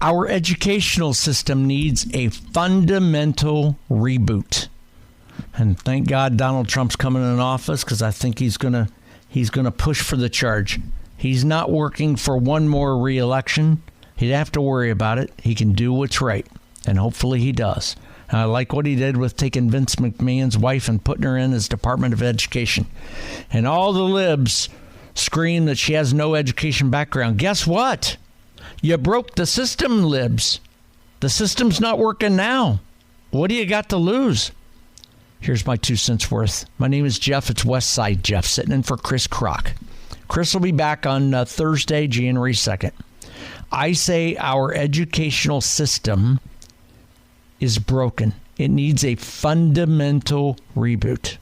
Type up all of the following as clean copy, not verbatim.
Our educational system needs a fundamental reboot. And thank God Donald Trump's coming in office, because I think he's gonna push for the charge. He's not working for one more re-election. He'd have to worry about it. He can do what's right, and hopefully he does. And I like what he did with taking Vince McMahon's wife and putting her in his Department of Education. And all the libs scream that she has no education background. Guess what? You broke the system, libs. The system's not working now. What do you got to lose? Here's my 2 cents worth. My name is Jeff. It's Westside Jeff, sitting in for Chris Kroc. Chris will be back on Thursday, January 2nd. I say our educational system is broken. It needs a fundamental reboot.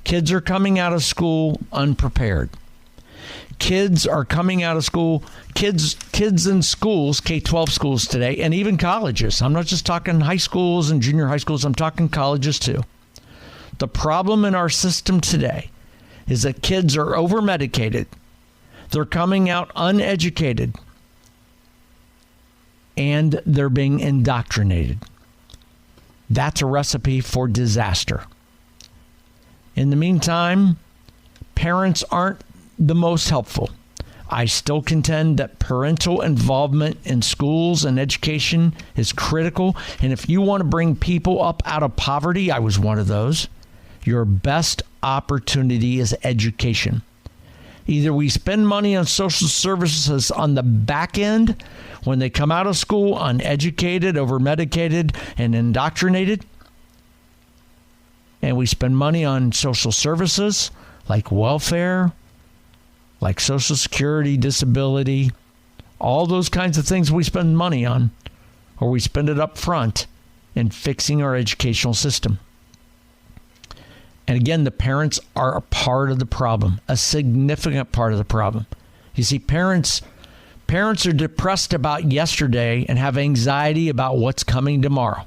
Kids are coming out of school unprepared. Kids are coming out of school, kids in schools, K-12 schools today, and even colleges. I'm not just talking high schools and junior high schools. I'm talking colleges too. The problem in our system today is that kids are overmedicated. They're coming out uneducated. And they're being indoctrinated. That's a recipe for disaster. In the meantime, parents aren't the most helpful. I still contend that parental involvement in schools and education is critical. And if you want to bring people up out of poverty, I was one of those, your best opportunity is education. Either we spend money on social services on the back end when they come out of school uneducated, overmedicated, and indoctrinated, and we spend money on social services like welfare, like Social Security, disability, all those kinds of things we spend money on, or we spend it up front in fixing our educational system. And again, the parents are a part of the problem, a significant part of the problem. You see, parents are depressed about yesterday and have anxiety about what's coming tomorrow.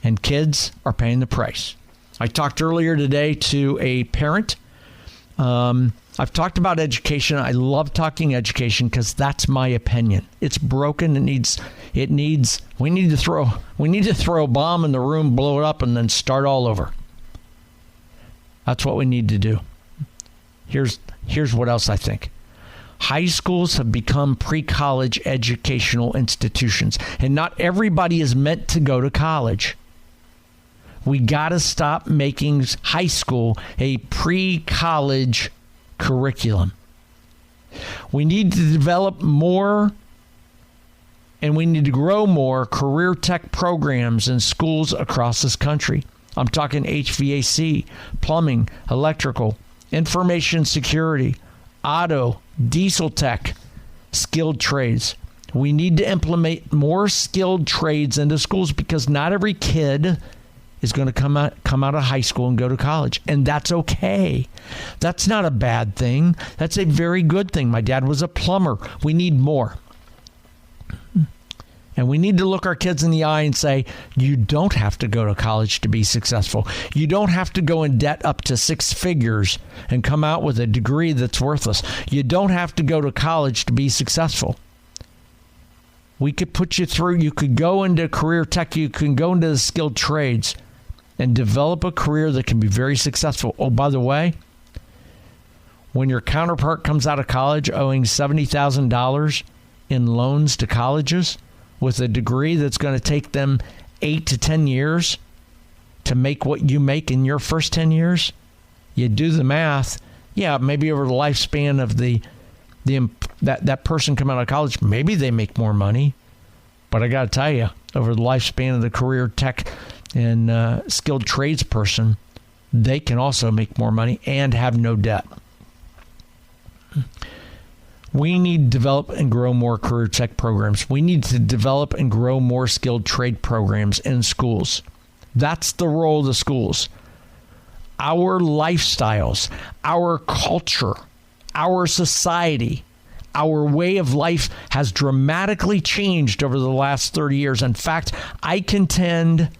And kids are paying the price. I talked earlier today to a parent. I've talked about education. I love talking education because that's my opinion. It's broken. We need to throw a bomb in the room, blow it up, and then start all over. That's what we need to do. Here's what else I think. High schools have become pre-college educational institutions, and not everybody is meant to go to college. We got to stop making high school a pre-college curriculum. We need to develop more and we need to grow more career tech programs in schools across this country. I'm talking HVAC, plumbing, electrical, information security, auto, diesel tech, skilled trades. We need to implement more skilled trades into schools because not every kid is going to come out of high school and go to college. And that's okay. That's not a bad thing. That's a very good thing. My dad was a plumber. We need more. And we need to look our kids in the eye and say, you don't have to go to college to be successful. You don't have to go in debt up to 6 figures and come out with a degree that's worthless. You don't have to go to college to be successful. We could put you through, you could go into career tech, you can go into the skilled trades and develop a career that can be very successful. Oh, by the way, when your counterpart comes out of college owing $70,000 in loans to colleges with a degree that's going to take them 8 to 10 years to make what you make in your first 10 years, you do the math. Yeah, maybe over the lifespan of that person coming out of college, maybe they make more money. But I got to tell you, over the lifespan of the career tech and skilled trades person, they can also make more money and have no debt. We need to develop and grow more career tech programs. We need to develop and grow more skilled trade programs in schools. That's the role of the schools. Our lifestyles, our culture, our society, our way of life has dramatically changed over the last 30 years. In fact, I contend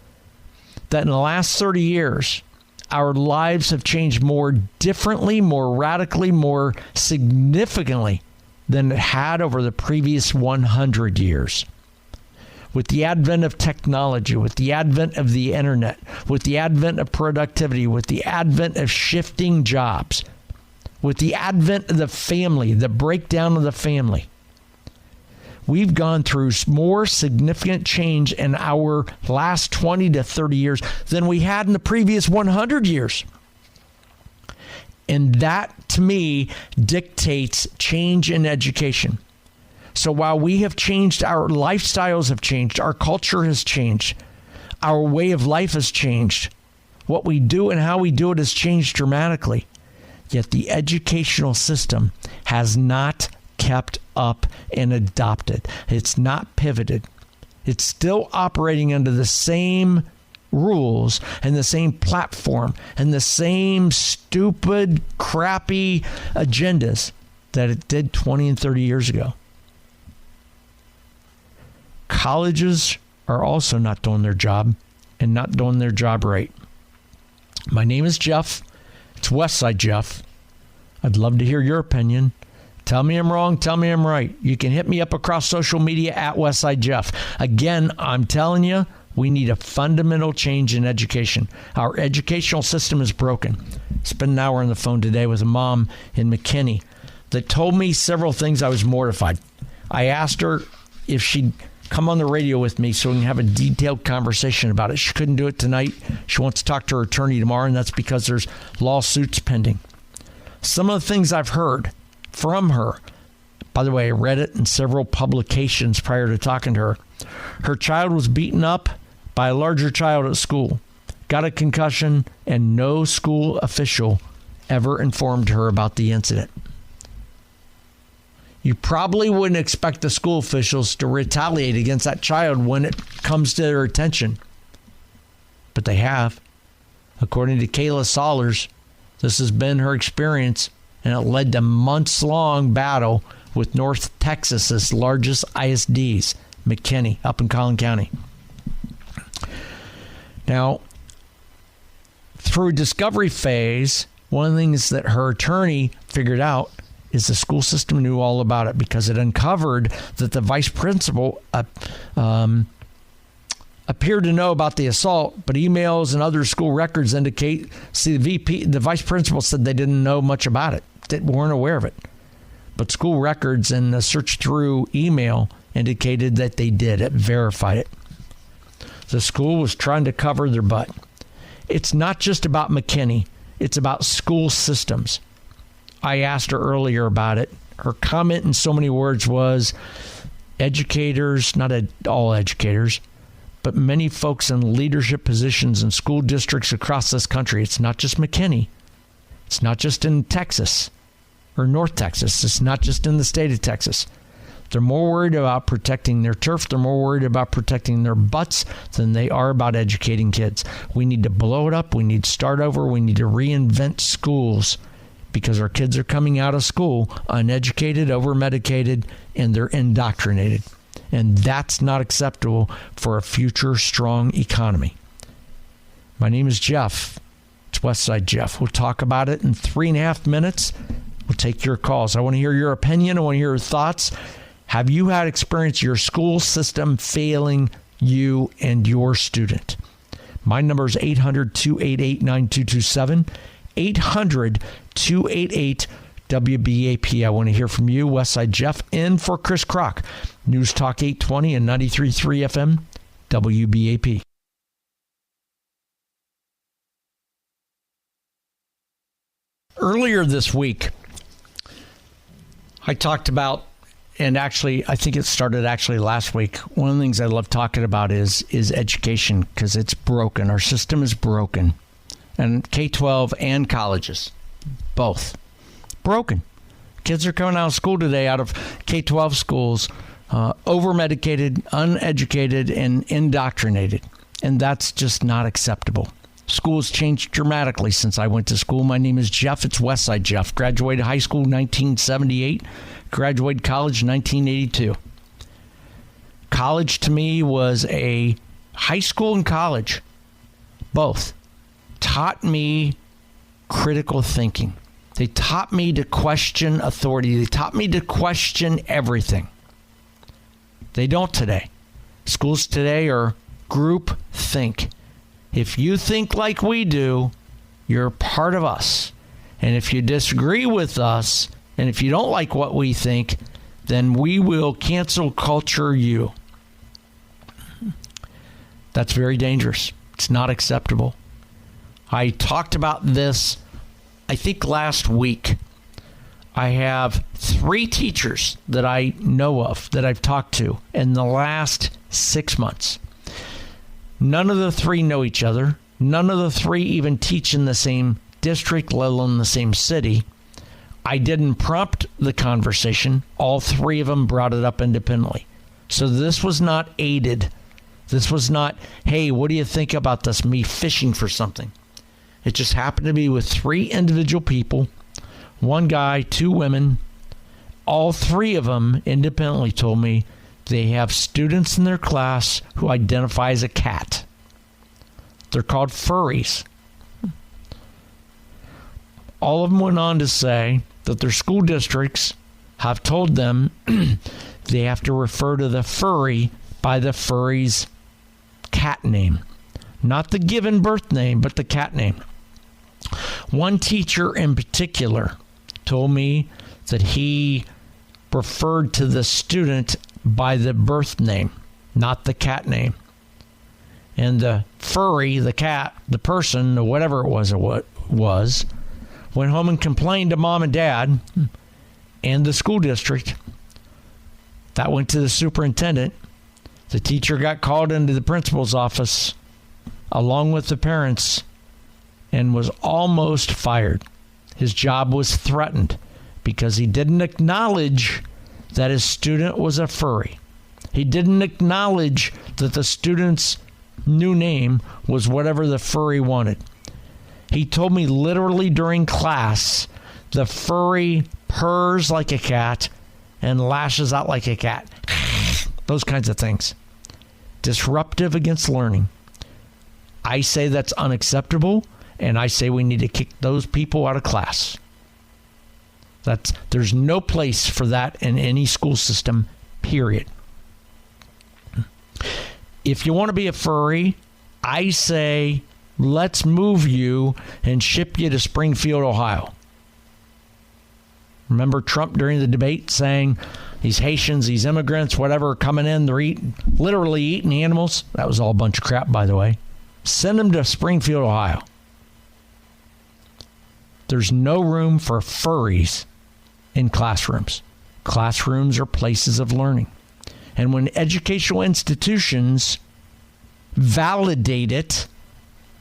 that in the last 30 years, our lives have changed more differently, more radically, more significantly than it had over the previous 100 years. With the advent of technology, with the advent of the internet, with the advent of productivity, with the advent of shifting jobs, with the advent of the family, the breakdown of the family, we've gone through more significant change in our last 20 to 30 years than we had in the previous 100 years. And that, to me, dictates change in education. So while we have changed, our lifestyles have changed, our culture has changed, our way of life has changed, what we do and how we do it has changed dramatically. Yet the educational system has not kept up and adopted. It's not pivoted. It's still operating under the same rules and the same platform and the same stupid, crappy agendas that it did 20 and 30 years ago. Colleges are also not doing their job and not doing their job right. My name is Jeff. It's Westside Jeff. I'd love to hear your opinion. Tell me I'm wrong. Tell me I'm right. You can hit me up across social media at Westside Jeff. Again, I'm telling you, we need a fundamental change in education. Our educational system is broken. Spent an hour on the phone today with a mom in McKinney that told me several things. I was mortified. I asked her if she'd come on the radio with me so we can have a detailed conversation about it. She couldn't do it tonight. She wants to talk to her attorney tomorrow, and that's because there's lawsuits pending. Some of the things I've heard from her, by the way, I read it in several publications prior to talking to her. Her child was beaten up by a larger child at school, got a concussion, and no school official ever informed her about the incident. You probably wouldn't expect the school officials to retaliate against that child when it comes to their attention. But they have. According to Kayla Sollers, this has been her experience, and it led to months-long battle with North Texas's largest ISDs, McKinney, up in Collin County. Now, through discovery phase, one of the things that her attorney figured out is the school system knew all about it because it uncovered that the vice principal appeared to know about the assault, but emails and other school records indicate, the vice principal said they didn't know much about it, they weren't aware of it. But school records and the search through email indicated that they did. It verified it. The school was trying to cover their butt. It's not just about McKinney. It's about school systems. I asked her earlier about it. Her comment in so many words was, educators, not all educators, but many folks in leadership positions in school districts across this country. It's not just McKinney. It's not just in Texas or North Texas. It's not just in the state of Texas. They're more worried about protecting their turf. They're more worried about protecting their butts than they are about educating kids. We need to blow it up. We need to start over. We need to reinvent schools because our kids are coming out of school uneducated, overmedicated, and they're indoctrinated. And that's not acceptable for a future strong economy. My name is Jeff. It's Westside Jeff. We'll talk about it in 3.5 minutes. We'll take your calls. I want to hear your opinion. I want to hear your thoughts. Have you had experience your school system failing you and your student? My number is 800-288-9227. 800-288-WBAP. I want to hear from you. Westside Jeff in for Chris Kroc. News Talk 820 and 93.3 FM, WBAP. Earlier this week, I talked about, and actually, I think it started actually last week. One of the things I love talking about is education because it's broken. Our system is broken. And K-12 and colleges, both broken. Kids are coming out of school today, out of K-12 schools, over-medicated, uneducated, and indoctrinated. And that's just not acceptable. School's changed dramatically since I went to school. My name is Jeff. It's Westside Jeff. Graduated high school 1978. Graduated college 1982. College to me was a high school and college, both. Taught me critical thinking. They taught me to question authority. They taught me to question everything. They don't today. Schools today are group think. If you think like we do, you're part of us. And if you disagree with us, and if you don't like what we think, then we will cancel culture you. That's very dangerous. It's not acceptable. I talked about this, I think, last week. I have 3 teachers that I know of that I've talked to in the last 6 months. None of the 3 know each other. None of the 3 even teach in the same district, let alone the same city. I didn't prompt the conversation. All 3 of them brought it up independently. So this was not aided. This was not, hey, what do you think about this? Me fishing for something. It just happened to be with 3 individual people, 1 guy, 2 women. All 3 of them independently told me they have students in their class who identify as a cat. They're called furries. All of them went on to say that their school districts have told them they have to refer to the furry by the furry's cat name. Not the given birth name, but the cat name. One teacher in particular told me that he referred to the student by the birth name, not the cat name. And the furry, the cat, the person, or whatever it was, went home and complained to mom and dad and the school district. That went to the superintendent. The teacher got called into the principal's office along with the parents and was almost fired. His job was threatened because he didn't acknowledge that his student was a furry. He didn't acknowledge that the student's new name was whatever the furry wanted. He told me literally during class, the furry purrs like a cat and lashes out like a cat. Those kinds of things. Disruptive against learning. I say that's unacceptable, and I say we need to kick those people out of class. There's no place for that in any school system, period. If you want to be a furry, I say let's move you and ship you to Springfield, Ohio. Remember Trump during the debate saying these Haitians, these immigrants, whatever, coming in, they're literally eating animals? That was all a bunch of crap, by the way. Send them to Springfield, Ohio. There's no room for furries in classrooms. Classrooms are places of learning. And when educational institutions validate it,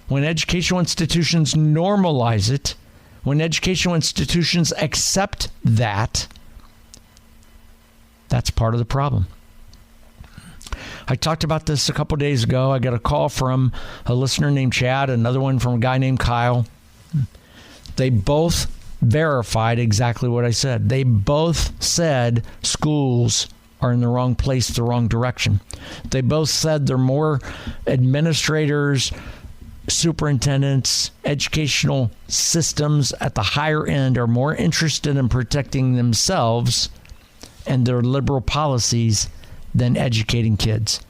when educational institutions normalize it, when educational institutions accept that, that's part of the problem. I talked about this a couple days ago. I got a call from a listener named Chad, another one from a guy named Kyle. They both verified exactly what I said. They both said schools are in the wrong place, the wrong direction. They both said they're more administrators, superintendents, educational systems at the higher end are more interested in protecting themselves and their liberal policies than educating kids.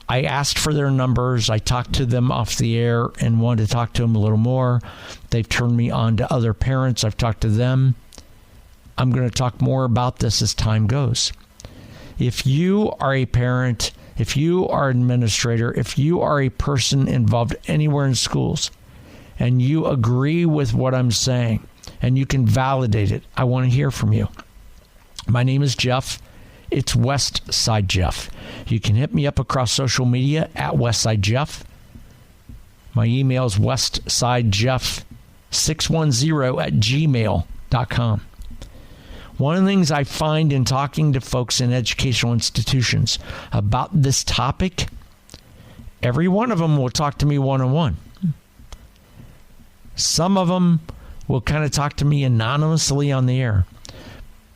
I asked for their numbers. I talked to them off the air and wanted to talk to them a little more. They've turned me on to other parents. I've talked to them. I'm going to talk more about this as time goes. If you are a parent, if you are an administrator, if you are a person involved anywhere in schools, and you agree with what I'm saying, and you can validate it, I want to hear from you. My name is Jeff. It's Westside Jeff. You can hit me up across social media at Westside Jeff. My email is westsidejeff610@gmail.com. One of the things I find in talking to folks in educational institutions about this topic, every one of them will talk to me one-on-one. Some of them will kind of talk to me anonymously on the air.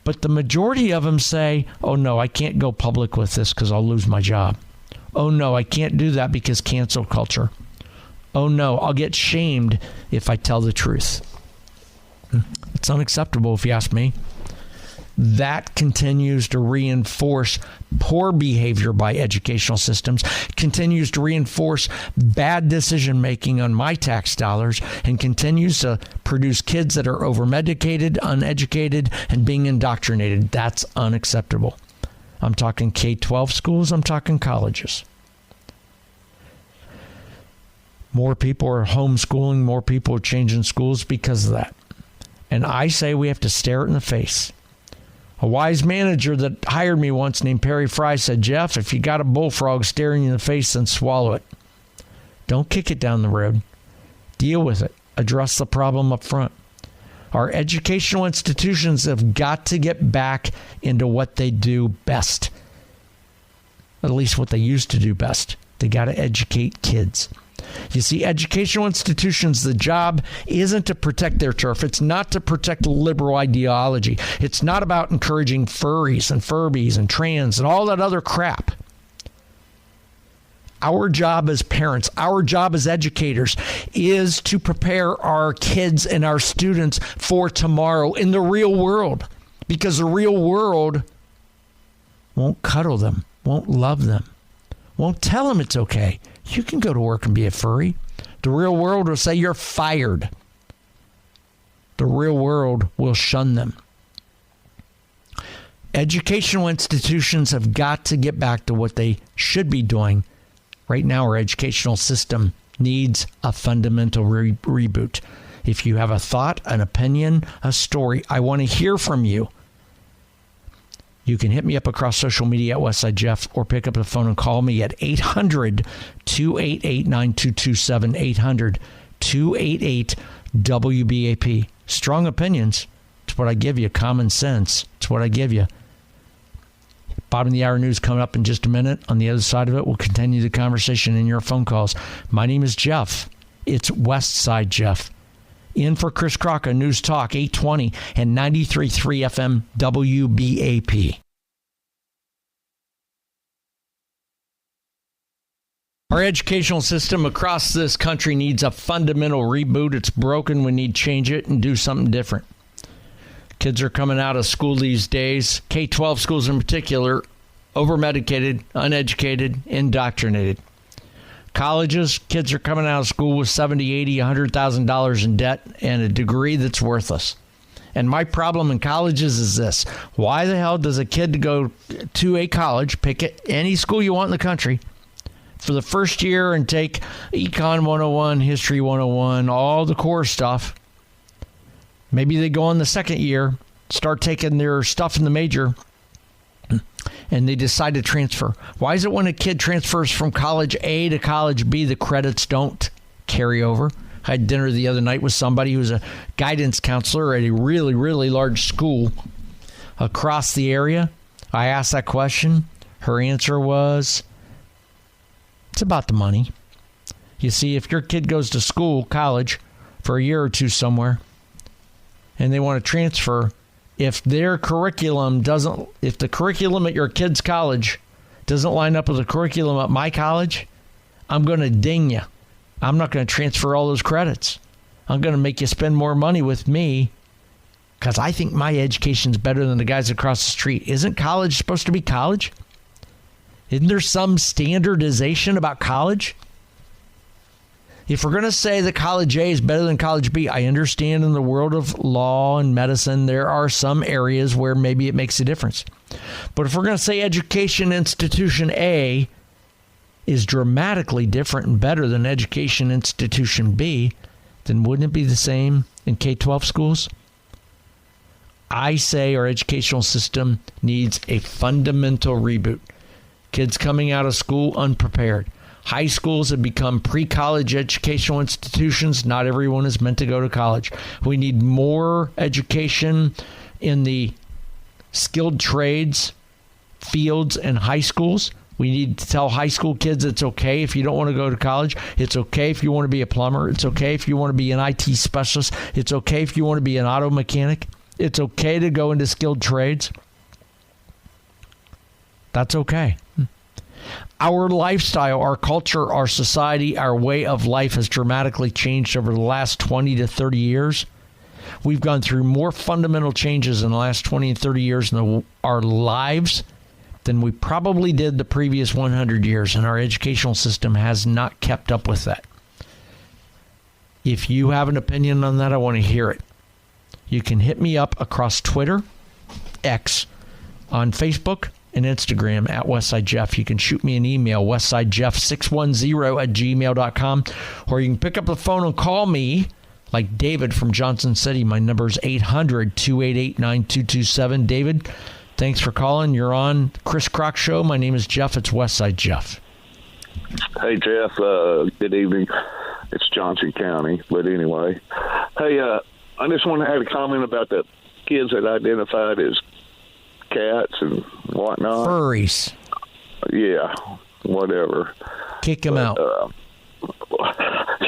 But the majority of them say, oh, no, I can't go public with this because I'll lose my job. Oh, no, I can't do that because cancel culture. Oh, no, I'll get shamed if I tell the truth. It's unacceptable if you ask me. That continues to reinforce poor behavior by educational systems, continues to reinforce bad decision making on my tax dollars, and continues to produce kids that are overmedicated, uneducated, and being indoctrinated. That's unacceptable. I'm talking K-12 schools, I'm talking colleges. More people are homeschooling, more people are changing schools because of that. And I say we have to stare it in the face. A wise manager that hired me once named Perry Fry said, Jeff, if you got a bullfrog staring you in the face, then swallow it. Don't kick it down the road. Deal with it. Address the problem up front. Our educational institutions have got to get back into what they do best. At least what they used to do best. They got to educate kids. You see, educational institutions, the job isn't to protect their turf. It's not to protect liberal ideology. It's not about encouraging furries and Furbies and trans and all that other crap. Our job as parents, our job as educators is to prepare our kids and our students for tomorrow in the real world, because the real world won't cuddle them, won't love them, won't tell them it's okay. You can go to work and be a furry. The real world will say you're fired. The real world will shun them. Educational institutions have got to get back to what they should be doing. Right now, our educational system needs a fundamental reboot. If you have a thought, an opinion, a story, I want to hear from you. You can hit me up across social media at Westside Jeff, or pick up the phone and call me at 800-288-9227, 800-288-WBAP. Strong opinions. It's what I give you. Common sense. It's what I give you. Bottom of the hour news coming up in just a minute. On the other side of it, we'll continue the conversation in your phone calls. My name is Jeff. It's Westside Jeff. In for Chris Crocker, News Talk 820 and 93.3 FM WBAP. Our educational system across this country needs a fundamental reboot. It's broken. We need to change it and do something different. Kids are coming out of school these days, K-12 schools in particular, overmedicated, uneducated, indoctrinated. Colleges, kids are coming out of school with $70,000, $80,000, $100,000 in debt and a degree that's worthless. And my problem in colleges is this. Why the hell does a kid go to a college, pick any school you want in the country, for the first year and take Econ 101, History 101, all the core stuff? Maybe they go on the second year, start taking their stuff in the major, and they decide to transfer. Why is it when a kid transfers from college A to college B, the credits don't carry over? I had dinner the other night with somebody who was a guidance counselor at a really, really large school across the area. I asked that question. Her answer was, it's about the money. You see, if your kid goes to school, college, for a year or two somewhere, and they want to transfer, if their curriculum doesn't, if the curriculum at your kid's college doesn't line up with the curriculum at my college, I'm going to ding you. I'm not going to transfer all those credits. I'm going to make you spend more money with me because I think my education's better than the guys across the street. Isn't college supposed to be college? Isn't there some standardization about college? If we're going to say that college A is better than college B, I understand in the world of law and medicine, there are some areas where maybe it makes a difference. But if we're going to say education institution A is dramatically different and better than education institution B, then wouldn't it be the same in K-12 schools? I say our educational system needs a fundamental reboot. Kids coming out of school unprepared. High schools have become pre-college educational institutions. Not everyone is meant to go to college. We need more education in the skilled trades fields in high schools. We need to tell high school kids it's okay if you don't want to go to college. It's okay if you want to be a plumber. It's okay if you want to be an IT specialist. It's okay if you want to be an auto mechanic. It's okay to go into skilled trades. That's okay. Our lifestyle, our culture, our society, our way of life has dramatically changed over the last 20 to 30 years. We've gone through more fundamental changes in the last 20 and 30 years in our lives than we probably did the previous 100 years, and our educational system has not kept up with that. If you have an opinion on that, I want to hear it. You can hit me up across Twitter, X, on Facebook, and Instagram at Westside Jeff. You can shoot me an email, westsidejeff610@gmail.com, or you can pick up the phone and call me, like David from Johnson City. My number is 800-288-9227. David, thanks for calling. You're on Chris Crock Show. My name is Jeff. It's Westside Jeff. Hey, Jeff. Good evening. It's Johnson County. But anyway, hey, I just want to add a comment about the kids that identified as cats and whatnot. Furries. Yeah, whatever. Kick them out.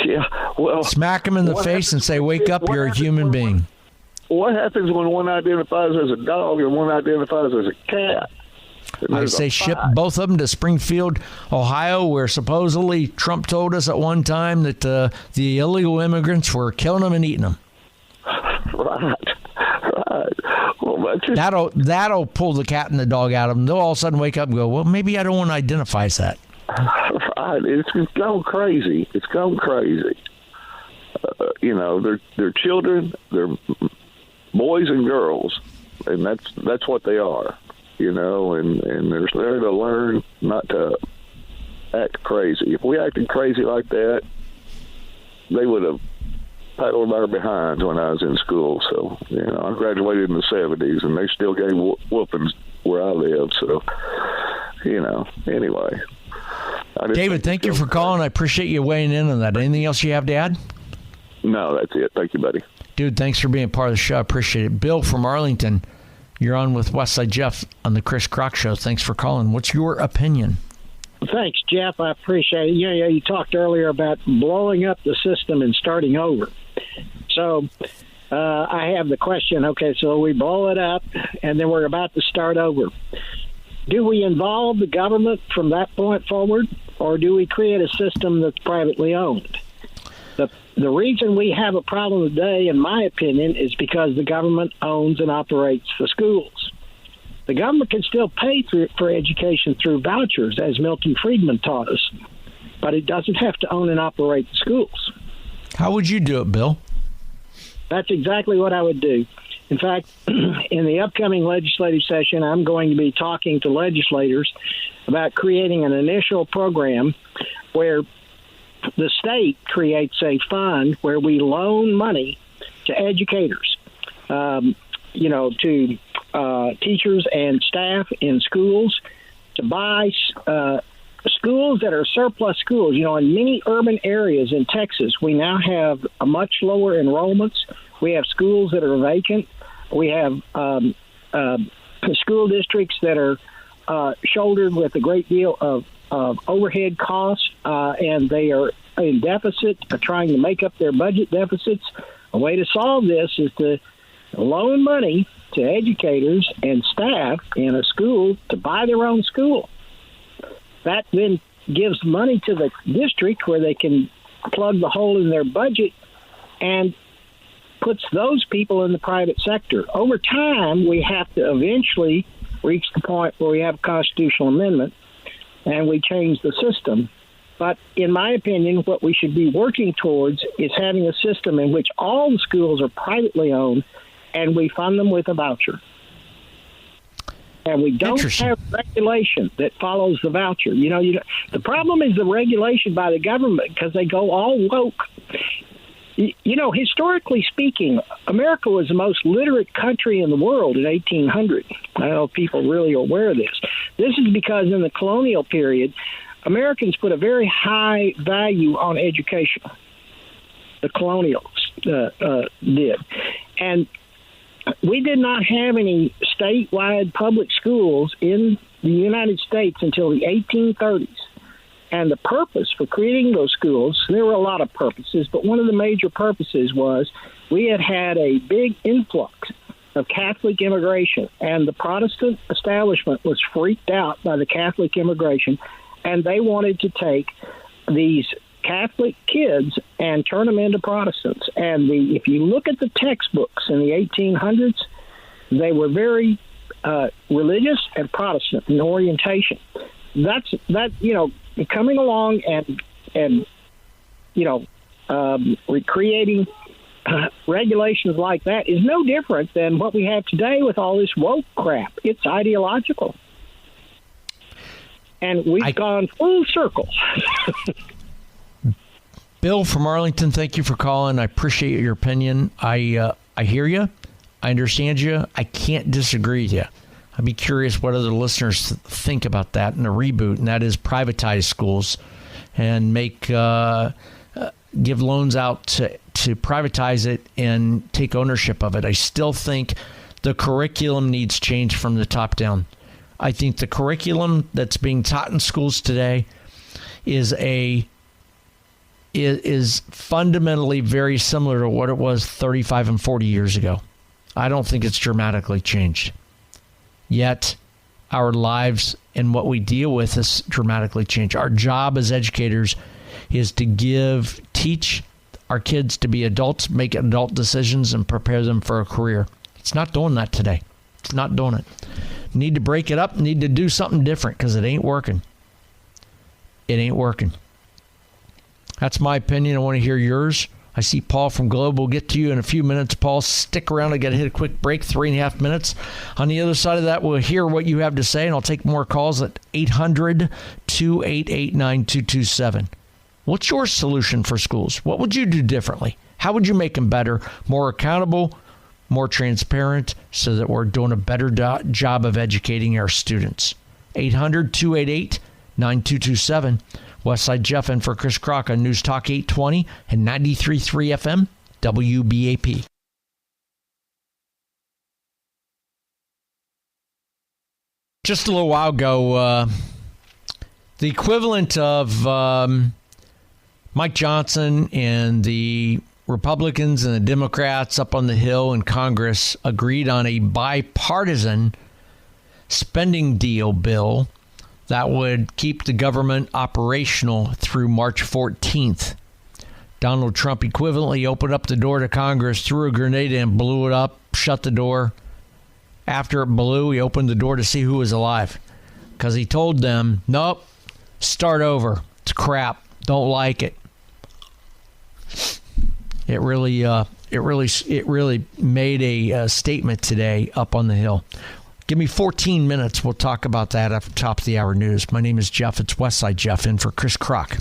Yeah, well. Smack them in the face and say, wake up, you're a human being. What happens when one identifies as a dog and one identifies as a cat? I say ship both of them to Springfield, Ohio, where supposedly Trump told us at one time that the illegal immigrants were killing them and eating them. Right. Well, that'll pull the cat and the dog out of them. They'll all of a sudden wake up and go, well, maybe I don't want to identify as that. Right. It's gone crazy. It's gone crazy. They're children. They're boys and girls, and that's what they are. And they're there to learn, not to act crazy. If we acted crazy like that, they would have paddled our behinds when I was in school. So, I graduated in the 70s, and they still gave whoopings where I live. So, anyway. David, thank you for calling. I appreciate you weighing in on that. Anything else you have to add? No, that's it. Thank you, buddy. Dude, thanks for being part of the show. I appreciate it. Bill from Arlington, you're on with Westside Jeff on the Chris Crock Show. Thanks for calling. What's your opinion? Thanks, Jeff. I appreciate it. You talked earlier about blowing up the system and starting over. So I have the question, okay, so we blow it up, and then we're about to start over. Do we involve the government from that point forward, or do we create a system that's privately owned? The reason we have a problem today, in my opinion, is because the government owns and operates the schools. The government can still pay for education through vouchers, as Milton Friedman taught us, but it doesn't have to own and operate the schools. How would you do it, Bill? That's exactly what I would do. In fact, in the upcoming legislative session, I'm going to be talking to legislators about creating an initial program where the state creates a fund where we loan money to educators, to teachers and staff in schools to buy schools that are surplus schools. In many urban areas in Texas, we now have a much lower enrollments. We have schools that are vacant. We have school districts that are shouldered with a great deal of overhead costs, and they are in deficit, trying to make up their budget deficits. A way to solve this is to loan money to educators and staff in a school to buy their own school. That then gives money to the district where they can plug the hole in their budget and puts those people in the private sector. Over time, we have to eventually reach the point where we have a constitutional amendment and we change the system. But in my opinion, what we should be working towards is having a system in which all the schools are privately owned and we fund them with a voucher. And we don't have regulation that follows the voucher. The problem is the regulation by the government because they go all woke. Historically speaking, America was the most literate country in the world in 1800. I don't know if people really are aware of this. This is because in the colonial period, Americans put a very high value on education. The colonials did. And we did not have any statewide public schools in the United States until the 1830s. And the purpose for creating those schools, there were a lot of purposes, but one of the major purposes was we had a big influx of Catholic immigration, and the Protestant establishment was freaked out by the Catholic immigration, and they wanted to take these Catholic kids and turn them into Protestants. And if you look at the textbooks in the 1800s, they were very religious and Protestant in orientation. Coming along and recreating regulations like that is no different than what we have today with all this woke crap. It's ideological. And we've gone full circle. Bill from Arlington, thank you for calling. I appreciate your opinion. I hear you. I understand you. I can't disagree with you. I'd be curious what other listeners think about that in a reboot, and that is privatize schools and give loans out to privatize it and take ownership of it. I still think the curriculum needs change from the top down. I think the curriculum that's being taught in schools today is fundamentally very similar to what it was 35 and 40 years ago. I don't think it's dramatically changed. Yet our lives and what we deal with has dramatically changed. Our job as educators is to teach our kids to be adults, make adult decisions, and prepare them for a career. It's not doing that today. It's not doing it. Need to break it up, need to do something different because it ain't working. It ain't working. That's my opinion. I want to hear yours. I see Paul from Globe. We'll get to you in a few minutes. Paul, stick around. I got to hit a quick break, 3.5 minutes. On the other side of that, we'll hear what you have to say, and I'll take more calls at 800-288-9227. What's your solution for schools? What would you do differently? How would you make them better, more accountable, more transparent, so that we're doing a better job of educating our students? 800-288-9227. Westside Jeff in for Chris Crock on News Talk 820 and 93.3 FM, WBAP. Just a little while ago, the equivalent of Mike Johnson and the Republicans and the Democrats up on the Hill in Congress agreed on a bipartisan spending deal bill that would keep the government operational through March 14th. Donald Trump equivalently opened up the door to Congress, threw a grenade and blew it up, shut the door. After it blew, he opened the door to see who was alive, because he told them, nope, start over. It's crap. Don't like it. It really made a statement today up on the Hill. Give me 14 minutes. We'll talk about that at the top of the hour news. My name is Jeff. It's Westside Jeff in for Chris Crock.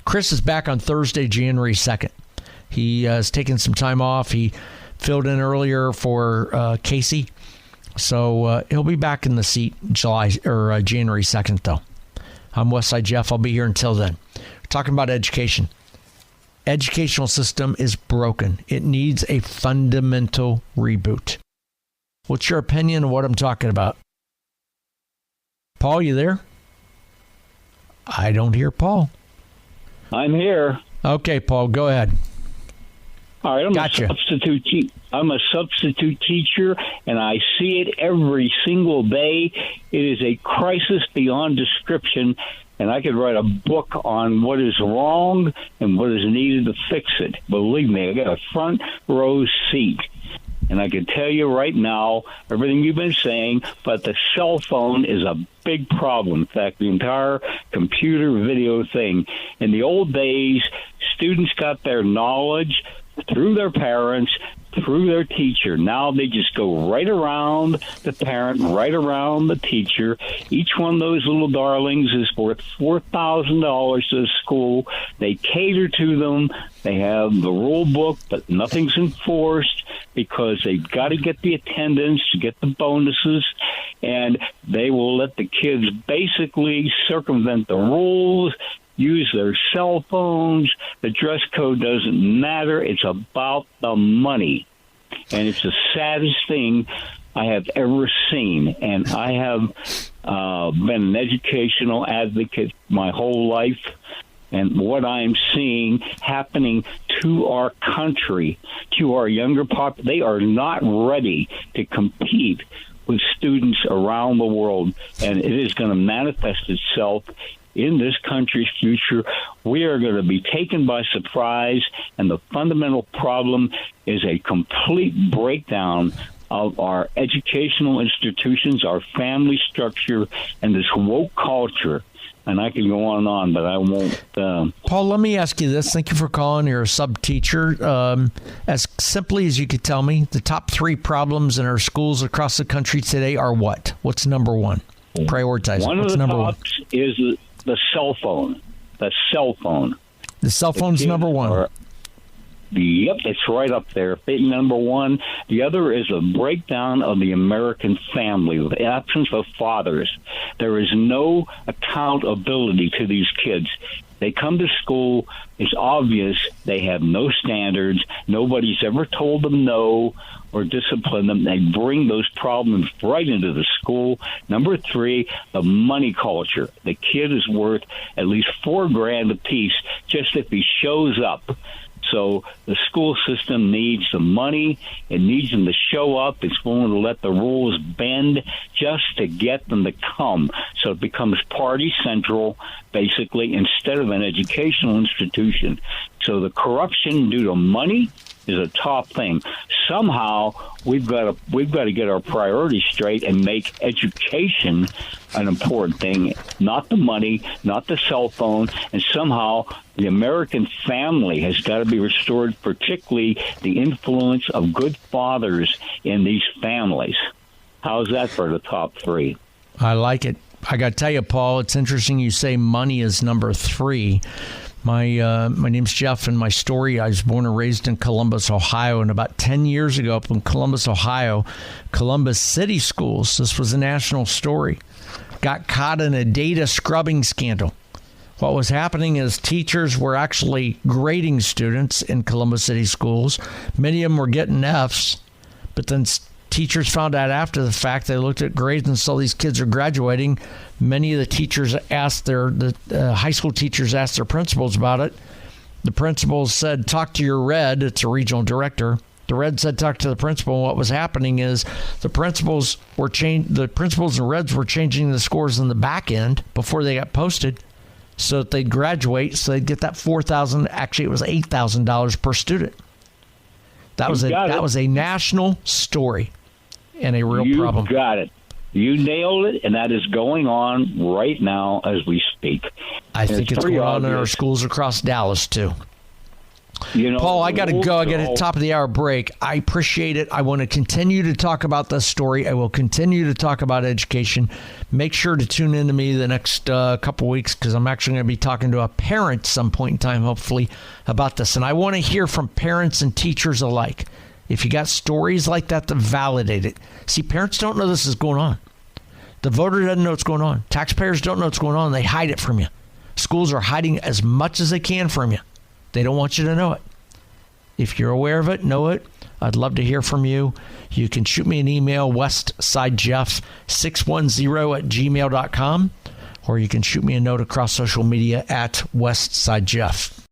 Chris is back on Thursday, January 2nd. He is taking some time off. He filled in earlier for Casey. So he'll be back in the seat January 2nd, though. I'm Westside Jeff. I'll be here until then. We're talking about education. Educational system is broken. It needs a fundamental reboot. What's your opinion of what I'm talking about? Paul, you there? I don't hear Paul. I'm here. Okay, Paul, go ahead. All right, Gotcha. I'm a substitute teacher, and I see it every single day. It is a crisis beyond description, and I could write a book on what is wrong and what is needed to fix it. Believe me, I got a front row seat. And I can tell you right now, everything you've been saying, but the cell phone is a big problem. In fact, the entire computer video thing. In the old days, students got their knowledge through their parents, through their teacher. Now they just go right around the parent, right around the teacher. Each one of those little darlings is worth $4,000 to the school. They cater to them. They have the rule book, but nothing's enforced because they've got to get the attendance, to get the bonuses, and they will let the kids basically circumvent the rules, use their cell phones. The dress code doesn't matter. It's about the money. And it's the saddest thing I have ever seen. And I have been an educational advocate my whole life. And what I'm seeing happening to our country, to our younger they are not ready to compete with students around the world, and it is going to manifest itself in this country's future. We are going to be taken by surprise, and the fundamental problem is a complete breakdown of our educational institutions, our family structure, and this woke culture. And I can go on and on, but I won't. Paul, let me ask you this. Thank you for calling. You're a sub-teacher. As simply as you could tell me, the top 3 problems in our schools across the country today are what? What's number 1? Prioritize. One What's of the number tops is the cell phone. The cell phone. The cell phone's number 1. Yep, it's right up there. Number 1. The other is a breakdown of the American family, with the absence of fathers. There is no accountability to these kids. They come to school, it's obvious they have no standards. Nobody's ever told them no or disciplined them. They bring those problems right into the school. Number 3, the money culture. The kid is worth at least $4,000 a piece just if he shows up. So the school system needs the money. It needs them to show up. It's willing to let the rules bend just to get them to come. So it becomes party central, basically, instead of an educational institution. So the corruption due to money is a top thing. Somehow we've got to get our priorities straight and make education an important thing, not the money, not the cell phone, and somehow the American family has got to be restored, particularly the influence of good fathers in these families. How's that for the top 3? I like it. I got to tell you, Paul, it's interesting you say money is number 3. My name's Jeff, and my story, I was born and raised in Columbus, Ohio, and about 10 years ago up in Columbus, Ohio, Columbus City Schools, this was a national story, got caught in a data scrubbing scandal. What was happening is teachers were actually grading students in Columbus City Schools. Many of them were getting Fs, but then teachers found out after the fact. They looked at grades and saw these kids are graduating. Many of the teachers asked high school teachers asked their principals about it. The principals said, talk to your red. It's a regional director. The red said, talk to the principal. What was happening is the principals and reds were changing the scores in the back end before they got posted so that they'd graduate, so they'd get that $4,000. Actually, it was $8,000 per student. That was a national story and a real problem. You got it. You nailed it, and that is going on right now as we speak. I think it's going on in our schools across Dallas, too. Paul, I got to go. I got a top of the hour break. I appreciate it. I want to continue to talk about this story. I will continue to talk about education. Make sure to tune in to me the next couple weeks, because I'm actually going to be talking to a parent some point in time, hopefully, about this. And I want to hear from parents and teachers alike. If you got stories like that to validate it. See, parents don't know this is going on. The voter doesn't know what's going on. Taxpayers don't know what's going on. They hide it from you. Schools are hiding as much as they can from you. They don't want you to know it. If you're aware of it, know it. I'd love to hear from you. You can shoot me an email, westsidejeff610@gmail.com, or you can shoot me a note across social media at westsidejeff.